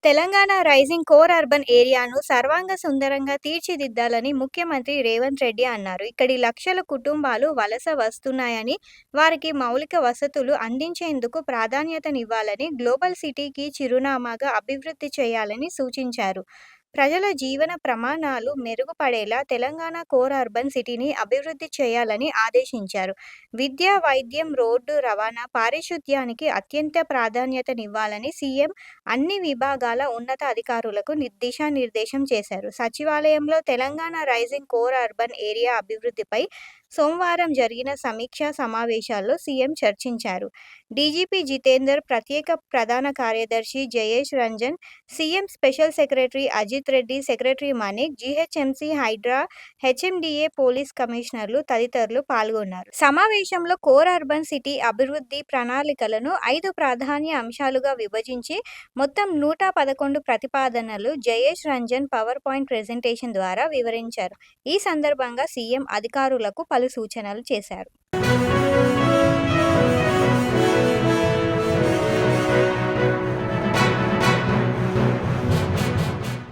Telangana rising core urban ఏరియాను సర్వాంగ సుందరంగా తీర్చిదిద్దాలని ముఖ్యమంత్రి రేవంత్ రెడ్డి అన్నారు. ఇక్కడి లక్షల కుటుంబాలు వలస వస్తున్నాయని, వారికి మౌలిక వసతులు అందించేందుకు ప్రాధాన్యతనివ్వాలని, గ్లోబల్ సిటీకి చిరునామాగా అభివృద్ధి చేయాలని సూచించారు. ప్రజల జీవన ప్రమాణాలు మెరుగుపడేలా తెలంగాణ కోర్ అర్బన్ సిటీని అభివృద్ధి చేయాలని ఆదేశించారు. విద్య, వైద్యం, రోడ్డు రవాణా, పారిశుద్ధ్యానికి అత్యంత ప్రాధాన్యతనివ్వాలని సీఎం అన్ని విభాగాల ఉన్నత అధికారులకు దిశానిర్దేశం చేశారు. సచివాలయంలో Telangana rising core urban area అభివృద్ధిపై సోమవారం జరిగిన సమీక్షా సమావేశాల్లో సీఎం చర్చించారు. డీజీపీ జితేందర్, ప్రత్యేక ప్రధాన కార్యదర్శి Jayesh Ranjan, CM special secretary Ajit Reddy, secretary Manik, GHMC, HYDRAA, HMDA, police కమిషనర్లు తదితరులు పాల్గొన్నారు. సమావేశంలో కోర్ అర్బన్ సిటీ అభివృద్ధి ప్రణాళికలను 5 ప్రాధాన్య అంశాలుగా విభజించి మొత్తం 111 ప్రతిపాదనలు Jayesh Ranjan power point presentation ద్వారా వివరించారు. ఈ సందర్భంగా సీఎం అధికారులకు పలు సూచనలు చేశారు.